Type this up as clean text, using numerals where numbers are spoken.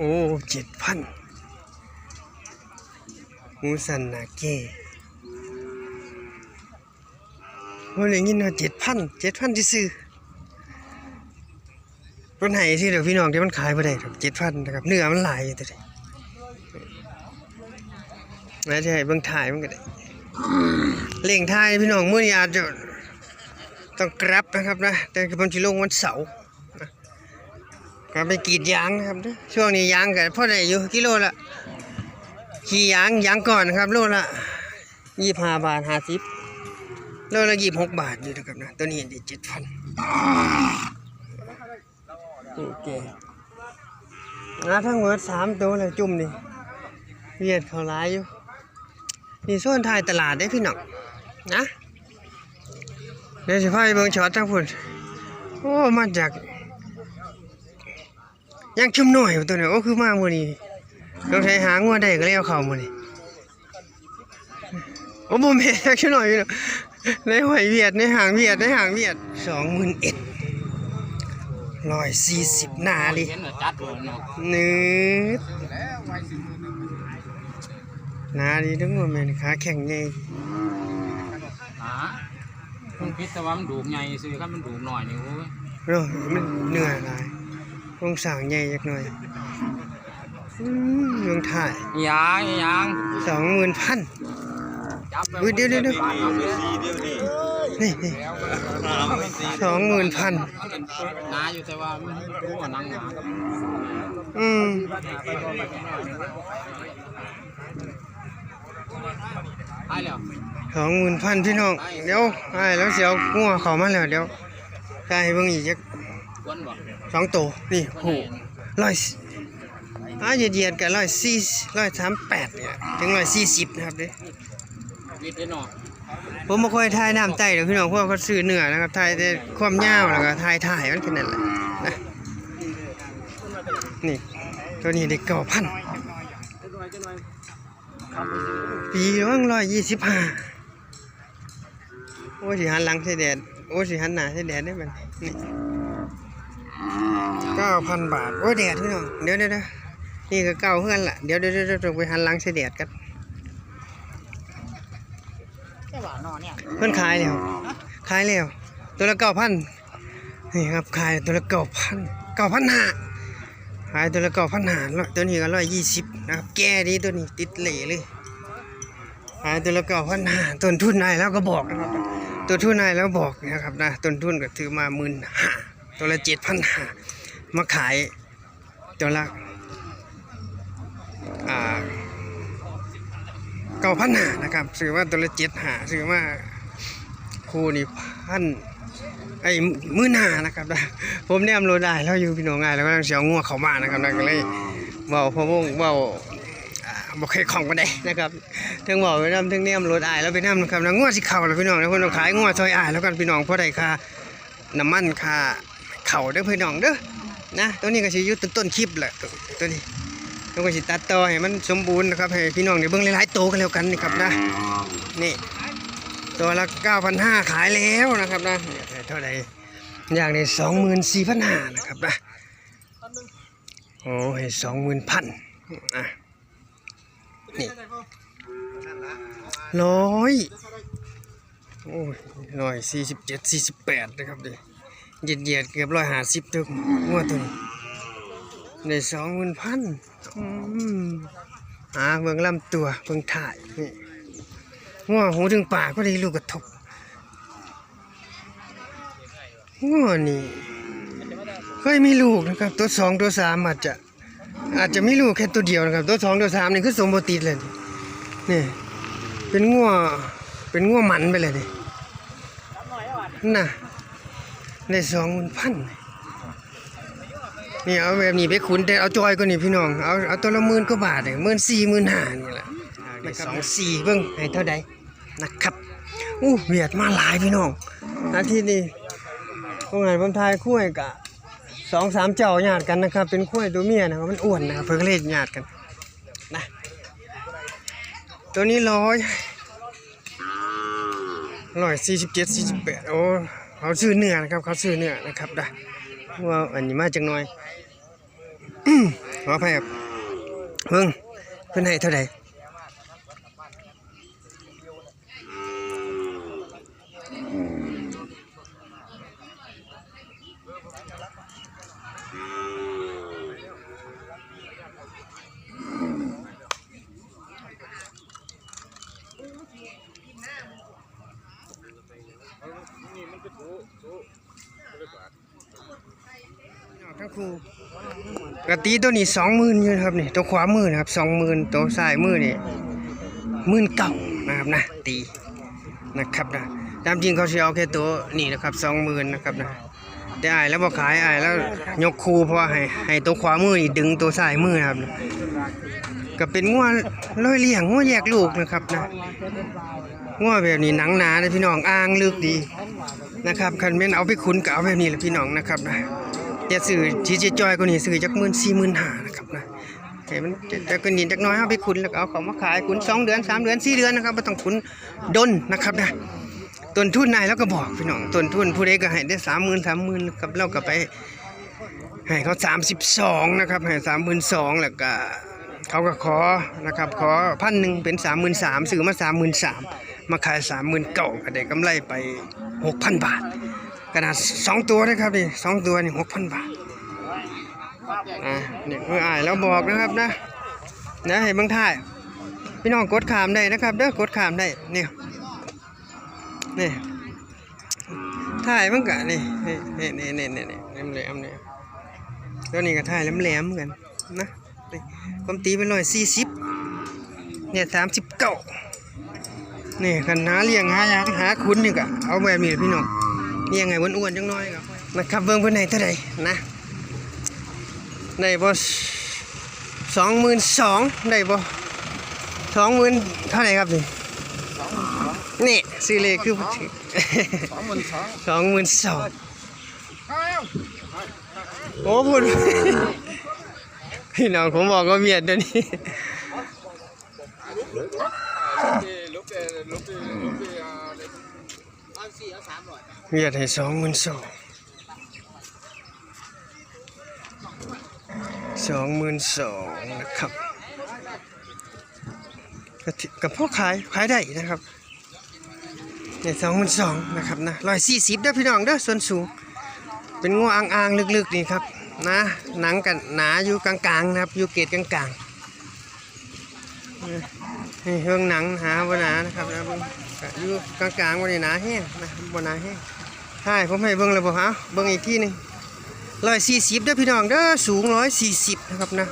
โอ้7,000มูสันนาเก้วันนี้ยินว่า7,000ที่ซื้อปัญหาที่เดี๋ยวพี่น้องที่มันขายไปได้7,000นะครับเนื้อมันหลายอยู่ตัวนี้น่าจะให้เบิ่งถ่ายมันก็ได้เล่งถ่ายพี่น้องมื้อนี้อาจจะต้องกรับนะครับนะแต่ผมสิลงวันเสาร์ก็ไปกรีดยางนะครับช่วงนี้ยางก็พอได้อยู่กิโลละขี่ยางก่อนนะครับโลละ25 บาท50โลละ26 บาทอยู่นะครับนะตัวนี้ได้7,000โอเคทั้งหมด3ตัวเลยจุ่มนี่เวียดเขาหลายอยู่นี่ส่วนท้ายตลาดได้พี่น้องนะเดี๋ยวสิพาไปเบิ่งช็อตทั้งพุ่นโอ้มาจากยังชุ่มหน่อยตัวนี้โอ้คือมามื้อนี้ต้องใช้หางัวได้ก็เลยเอาเข้ามื้อนี้โอ้บ่แม่นยังชุ่มหน่อยอยู่เนาะในหอยเวียดในห่างเวียด21,140หน้าดินืดหน้าดิทั้งหมดแม่นขาแข็งใหญ่มันพิษแต่ว่ามันดูใหญ่ซื้อครับมันดูหน่อยนี่โอ้ยมันเหนื่อยหลายโครงสร้างใหญ่จักหน่อยเมืองไทยยาง20,000เดี๋ยวนี่20,000นาอยู่แต่ว่ามันรู้ว่านังหนาไปแล้ว20,000พี่น้องเดี๋ยวแล้วเสียวงัวเข้ามาแล้วเดี๋ยวกายเบิ่งอีกจัก2ตัวนี่โห100เหยียดกัน138เนี่ยถึง140นะครับเด้ผมบ่ค่อยถ่ายน้ำไต้เด้อพี่น้องเพราะเขาซื้อเนื้อนะครับถ่ายแต่ความยาวแล้วก็ถ่ายมันแค่นั้นแหละนะนี่ตัวนี้ได้9,000ปีละ125โอ้สิหันหลังใส่แดดโอ้สิหันหน้าใส่แดดได้มันนี่9,000 บาทโอ้แดดพี่น้องเดี๋ยวนี่ก็เก่าเฮือนล่ะเดี๋ยวต้องไปหันหลังใส่แดดกันเพิ่นขายแล้วตัวละ 9,000นี่ครับขายตัวละ 9,500ขายตัวละ 9,500ตัวนี้ก็120นะครับแก่ดีตัวนี้ติดเหล่เลยขายตัวละ 9,500ต้นทุนนายแล้วก็บอกนะครับต้นทุนนายแล้วบอกนะครับนะต้นทุนก็ถือมา 15,000ตัวละ 7,500มาขายตัวละ9,500นะครับซื้อว่าตัวละ7,500ซื้อว่าคู่นี่มื้อหน้านะครับนะผมแนมโลได้แล้วอยู่พี่น้องง่ายแล้วก็ต้องเสียงัวเข้ามานะครับนะก็เลยเว้าพ่อวงเว้าบ่เคยของปานใดนะครับถึงเว้าไปนำถึงแนมโลได้แล้วไปนำนะครับนะงัวสิเข้าแล้วพี่น้องแล้วเพิ่นขายงัวซอยอ้ายแล้วกันพี่น้องพอได้ค่าน้ำมันค่าเข้าเด้อพี่น้องเด้อนะตัวนี้ก็สิอยู่ต้นคลิปแหละตัวนี้ต้องก็สิตัดต่อให้มันสมบูรณ์นะครับให้พี่น้องได้เบิ่งหลายๆโตกันแล้วกันนี่ครับนะนี่ตัวละ 9,500 ขายแล้วนะครับนะเท่าไหร่อย่างนี้ 24,500 นะครับนะโอ้ย 20,000นี่โอ้ย147 48นะครับดิเหยียดเกือบ150ตัวงัวตัวนี้ใน 20,000เบิ่งลำตัวเบิ่งถ่ายนี่งัวหูถึงปากก็ได้ลูกกระทบงัวนี่เคยมีลูกนะครับตัว2ตัว3อาจจะมีลูกแค่ตัวเดียวนะครับตัว2ตัว3นี่คือสมบูรณ์ติดเลยนี่เป็นงัวมันไปเลยน่ะใน 20,000นี่เอาแบบนี้ไปขุนแต่เอาจอยกว่านี่พี่น้องเอาตัวละ10,000 กว่าบาท14,000 15,000นี่แหละ24เบิ่งให้เท่าใดนะครับเวียดมาหลายพี่น้องอาทิตย์นี้พวกงานผมทายคุ้ยกะ 2-3 เจ้าญาติกันนะครับเป็นคุ้ยตัวเมียนะครับมันอ้วนนะครับเพิ่นก็เลยญาติกันนะตัวนี้147-48โอ้เขาซื้อเนื้อนะครับเขาซื้อเนื้อนะครับนะว่าอันนี้มาจังหน่อย ขออภัยครับเพิ่งเพิ่นให้เท่าไหร่ทั้งคู่กะตีตัวนี้20,000อยู่นะครับนี่ตัวขวามือนะครับ20,000ตัวซ้ายมือนี่19,000นะครับนะตีนะครับนะตามจริงเขาสิเอาแค่ตัวนี่นะครับ20,000นะครับนะแต่อ้ายแล้วบ่ขายอ้ายแล้วยกคู่เพราะว่าให้ตัวขวามือนี่ดึงตัวซ้ายมือนะครับนะก็เป็นงัวร้อยเลี้ยงงัวแยกลูกนะครับนะงัวแบบนี้หนังหนาเลยพี่น้องอ่างลึกดีนะครับคันแม่นเอาไปขุนก็เอาแบบนี้แหละพี่น้องนะครับนะอย่าซื้อที่จะจอยกว่านี้ซื้อจัก14,000-15,000นะครับนะแต่มันจะก็นิดจักน้อยเอาไปขุนแล้วก็เอาเขามาขายขุน2 เดือน3 เดือน4 เดือนนะครับบ่ต้องขุนดนนะครับนะต้นทุนนายแล้วก็บอกพี่น้องต้นทุนผู้ใดก็ให้ได้30,000นะครับเราก็ไปให้เขา32นะครับให้32,000แล้วก็เขาก็ขอนะครับขอ1,000เป็น33,000ซื้อมา33,000มาขาย39,000ก็ได้กำไรไป 6,000 บาทขนาด2ตัวนะครับนี่2ตัวนี่ 6,000 บาทนี่เมื่ออ้ายเราบอกนะครับนะให้เบิ่งถ่ายพี่น้องกดข้ามได้นะครับเด้อกดข้ามได้นี่ถ่ายมันก็นี่แหลมๆนี่ตัวนี้ก็ถ่ายแหลมๆเหมือนกันนะนี่ผมตีเป็น140เนี่ย39นี่คันหาเลี้ยงหาคุณนี่ก็เอาแบบนี้พี่น้องนี่ยังไงอ้วนๆจังน้อยครับนะครับเบิ่งเพิ่นให้เท่าใดนะได้บ่22,000ได้บ่20,000เท่าไหร่ครับนี่นี่ซื้อเลขคือ22,000โอ้พูดพี่น้องผมบอกว่าเวียดเดี๋ยวนี้เวียดให้22,000นะครับกับพ่อขายได้นะครับเนี่ย22,000นะครับนะ140เด้อพี่น้องเด้อส่วนสูงเป็นงูอ่างๆลึกๆนี่ครับนะหนังกันหนาอยู่กลางๆนะครับอยู่เกตกลางๆนี่เรื่องหนังหาบ่หนานะครับนะเบิ่งอยู่กลางๆบ่ได้หนาแห้งนะบ่หนาแห้งใช่ผมให้เบิ่งแล้วบ่ฮะเบิ่งอีกทีนึง140เด้อพี่น้องเด้อสูง140นะครับนะ